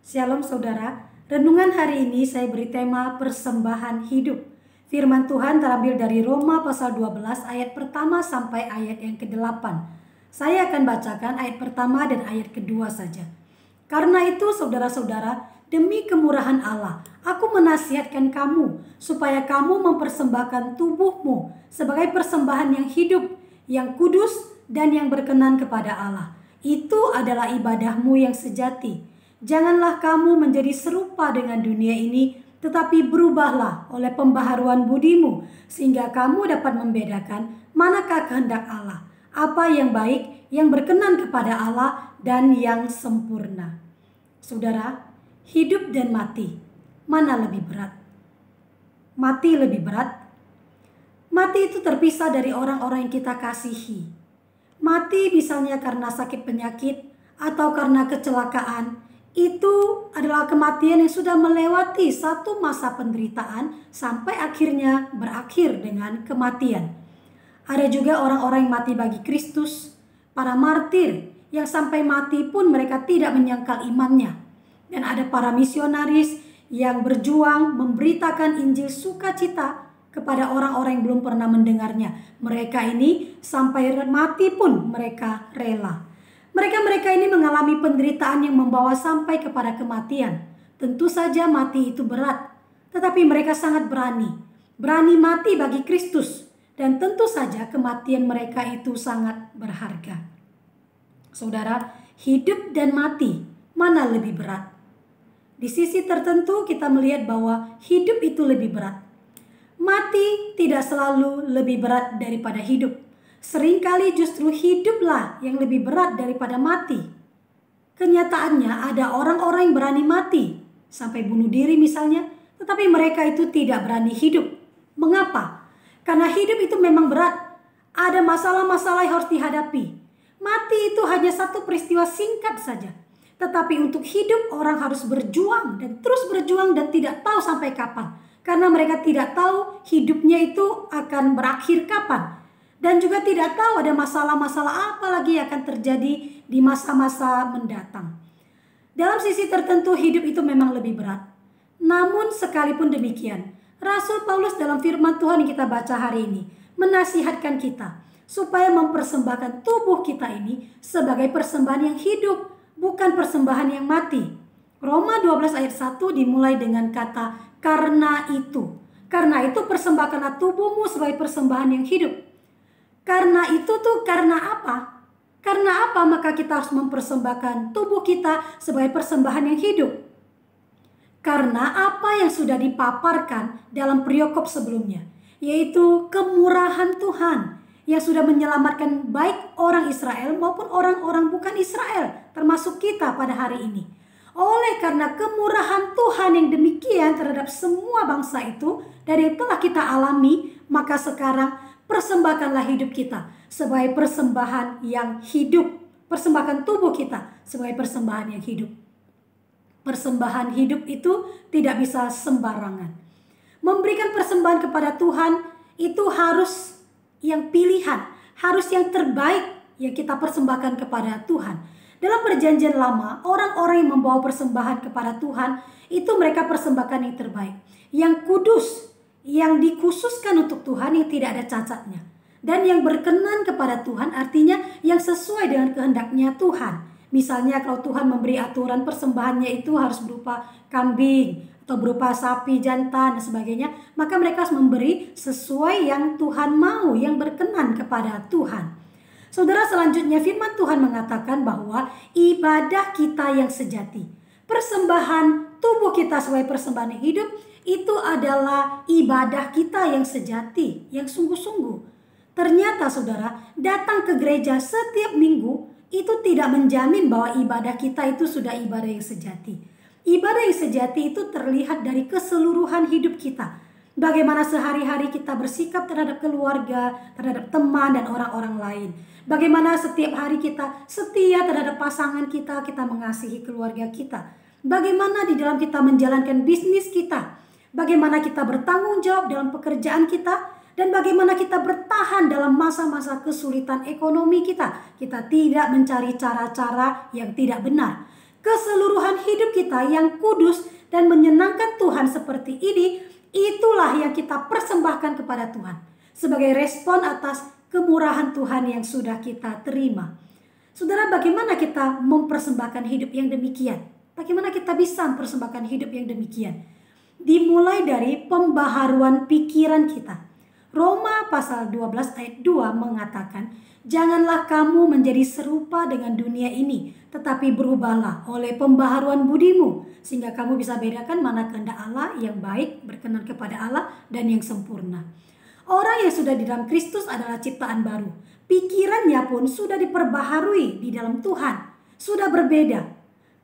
Shalom saudara, renungan hari ini saya beri tema persembahan hidup. Firman Tuhan terambil dari Roma pasal 12 ayat pertama sampai ayat yang ke-8. Saya akan bacakan ayat pertama dan ayat kedua saja. Karena itu saudara-saudara, demi kemurahan Allah, aku menasihatkan kamu supaya kamu mempersembahkan tubuhmu sebagai persembahan yang hidup, yang kudus dan yang berkenan kepada Allah. Itu adalah ibadahmu yang sejati. Janganlah kamu menjadi serupa dengan dunia ini, tetapi berubahlah oleh pembaharuan budimu, sehingga kamu dapat membedakan manakah kehendak Allah, apa yang baik, yang berkenan kepada Allah, dan yang sempurna. Saudara, hidup dan mati, mana lebih berat? Mati lebih berat. Mati itu terpisah dari orang-orang yang kita kasihi. Mati misalnya karena sakit penyakit atau karena kecelakaan. Itu adalah kematian yang sudah melewati satu masa penderitaan sampai akhirnya berakhir dengan kematian. Ada juga orang-orang yang mati bagi Kristus, para martir yang sampai mati pun mereka tidak menyangkal imannya. Dan ada para misionaris yang berjuang memberitakan Injil sukacita kepada orang-orang yang belum pernah mendengarnya. Mereka ini sampai mati pun mereka rela. Mereka ini mengalami penderitaan yang membawa sampai kepada kematian. Tentu saja mati itu berat, tetapi mereka sangat berani mati bagi Kristus. Dan tentu saja kematian mereka itu sangat berharga. Saudara, hidup dan mati, mana lebih berat? Di sisi tertentu kita melihat bahwa hidup itu lebih berat. Mati tidak selalu lebih berat daripada hidup. Seringkali justru hiduplah yang lebih berat daripada mati. Kenyataannya ada orang-orang yang berani mati, sampai bunuh diri misalnya, tetapi mereka itu tidak berani hidup. Mengapa? Karena hidup itu memang berat. Ada masalah-masalah yang harus dihadapi. Mati itu hanya satu peristiwa singkat saja. Tetapi untuk hidup orang harus berjuang dan terus berjuang dan tidak tahu sampai kapan. Karena mereka tidak tahu hidupnya itu akan berakhir kapan. Dan juga tidak tahu ada masalah-masalah apa lagi yang akan terjadi di masa-masa mendatang. Dalam sisi tertentu hidup itu memang lebih berat. Namun sekalipun demikian, Rasul Paulus dalam firman Tuhan yang kita baca hari ini menasihatkan kita supaya mempersembahkan tubuh kita ini sebagai persembahan yang hidup, bukan persembahan yang mati. Roma 12 ayat 1 dimulai dengan kata karena itu. Karena itu persembahkanlah tubuhmu sebagai persembahan yang hidup. Karena itu karena apa? Karena apa maka kita harus mempersembahkan tubuh kita sebagai persembahan yang hidup? Karena apa yang sudah dipaparkan dalam periokop sebelumnya, yaitu kemurahan Tuhan yang sudah menyelamatkan baik orang Israel maupun orang-orang bukan Israel, termasuk kita pada hari ini. Oleh karena kemurahan Tuhan yang demikian terhadap semua bangsa itu dari yang telah kita alami, maka sekarang persembahkanlah hidup kita sebagai persembahan yang hidup. Persembahkan tubuh kita sebagai persembahan yang hidup. Persembahan hidup itu tidak bisa sembarangan. Memberikan persembahan kepada Tuhan itu harus yang pilihan, harus yang terbaik yang kita persembahkan kepada Tuhan. Dalam perjanjian lama, orang-orang yang membawa persembahan kepada Tuhan itu mereka persembahkan yang terbaik, yang kudus, yang dikhususkan untuk Tuhan, yang tidak ada cacatnya, dan yang berkenan kepada Tuhan, artinya yang sesuai dengan kehendaknya Tuhan. Misalnya kalau Tuhan memberi aturan persembahannya itu harus berupa kambing atau berupa sapi jantan dan sebagainya, maka mereka harus memberi sesuai yang Tuhan mau, yang berkenan kepada Tuhan. Saudara, selanjutnya firman Tuhan mengatakan bahwa ibadah kita yang sejati, persembahan tubuh kita sebagai persembahan yang hidup, itu adalah ibadah kita yang sejati, yang sungguh-sungguh. Ternyata saudara, datang ke gereja setiap minggu itu tidak menjamin bahwa ibadah kita itu sudah ibadah yang sejati. Ibadah yang sejati itu terlihat dari keseluruhan hidup kita. Bagaimana sehari-hari kita bersikap terhadap keluarga, terhadap teman dan orang-orang lain. Bagaimana setiap hari kita setia terhadap pasangan kita, kita mengasihi keluarga kita. Bagaimana di dalam kita menjalankan bisnis kita. Bagaimana kita bertanggung jawab dalam pekerjaan kita, dan bagaimana kita bertahan dalam masa-masa kesulitan ekonomi kita. Kita tidak mencari cara-cara yang tidak benar. keseluruhan hidup kita yang kudus dan menyenangkan Tuhan seperti ini, itulah yang kita persembahkan kepada Tuhan sebagai respon atas kemurahan Tuhan yang sudah kita terima. Saudara, bagaimana kita mempersembahkan hidup yang demikian? Bagaimana kita bisa mempersembahkan hidup yang demikian? Dimulai dari pembaharuan pikiran kita. Roma pasal 12 ayat 2 mengatakan, janganlah kamu menjadi serupa dengan dunia ini, tetapi berubahlah oleh pembaharuan budimu, sehingga kamu bisa bedakan mana kehendak Allah yang baik, berkenan kepada Allah, dan yang sempurna. Orang yang sudah di dalam Kristus adalah ciptaan baru. Pikirannya pun sudah diperbaharui di dalam Tuhan, sudah berbeda.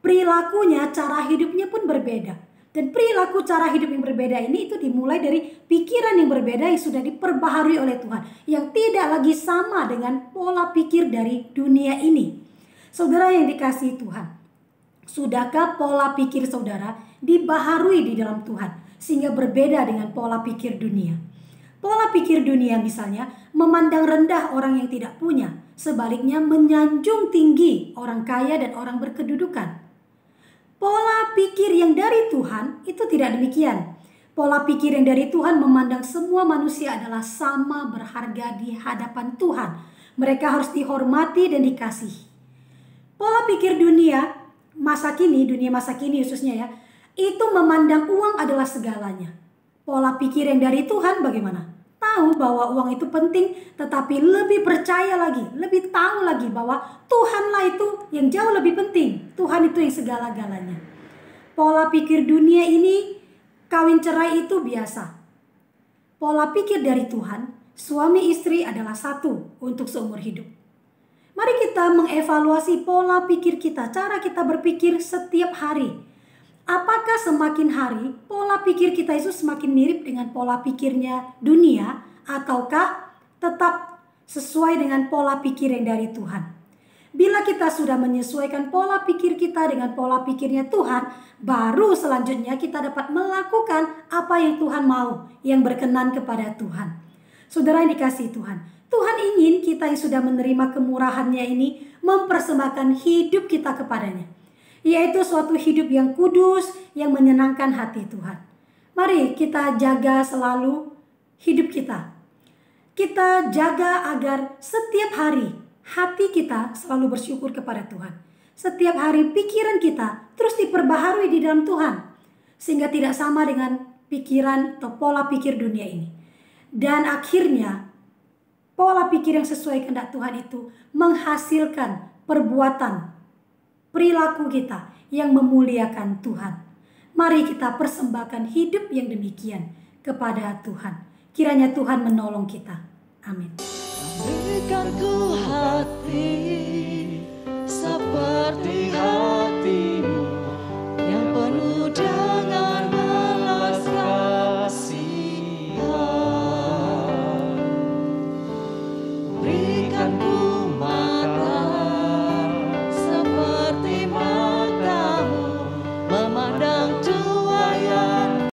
Perilakunya, cara hidupnya pun berbeda. Dan perilaku cara hidup yang berbeda ini itu dimulai dari pikiran yang berbeda yang sudah diperbaharui oleh Tuhan. Yang tidak lagi sama dengan pola pikir dari dunia ini. Saudara yang dikasihi Tuhan, sudahkah pola pikir saudara dibaharui di dalam Tuhan sehingga berbeda dengan pola pikir dunia? Pola pikir dunia misalnya memandang rendah orang yang tidak punya. Sebaliknya menyanjung tinggi orang kaya dan orang berkedudukan. Pola pikir yang dari Tuhan itu tidak demikian. Pola pikir yang dari Tuhan memandang semua manusia adalah sama berharga di hadapan Tuhan. Mereka harus dihormati dan dikasihi. Pola pikir dunia masa kini khususnya ya, itu memandang uang adalah segalanya. Pola pikir yang dari Tuhan bagaimana? Tahu bahwa uang itu penting, tetapi lebih percaya lagi, lebih tahu lagi bahwa Tuhanlah itu yang jauh lebih penting. Tuhan itu yang segala-galanya. Pola pikir dunia ini, kawin cerai itu biasa. Pola pikir dari Tuhan, suami istri adalah satu untuk seumur hidup. Mari kita mengevaluasi pola pikir kita, cara kita berpikir setiap hari. Apakah semakin hari pola pikir kita itu semakin mirip dengan pola pikirnya dunia, ataukah tetap sesuai dengan pola pikir yang dari Tuhan? Bila kita sudah menyesuaikan pola pikir kita dengan pola pikirnya Tuhan, baru selanjutnya kita dapat melakukan apa yang Tuhan mau, yang berkenan kepada Tuhan. Saudara yang dikasihi Tuhan, Tuhan ingin kita yang sudah menerima kemurahannya ini mempersembahkan hidup kita kepadanya, yaitu suatu hidup yang kudus, yang menyenangkan hati Tuhan. Mari kita jaga selalu hidup kita. Kita jaga agar setiap hari hati kita selalu bersyukur kepada Tuhan. Setiap hari pikiran kita terus diperbaharui di dalam Tuhan, sehingga tidak sama dengan pikiran atau pola pikir dunia ini. Dan akhirnya pola pikir yang sesuai kehendak Tuhan itu menghasilkan perbuatan, perilaku kita yang memuliakan Tuhan. Mari kita persembahkan hidup yang demikian kepada Tuhan. Kiranya Tuhan menolong kita. Amin. Berikan ku hati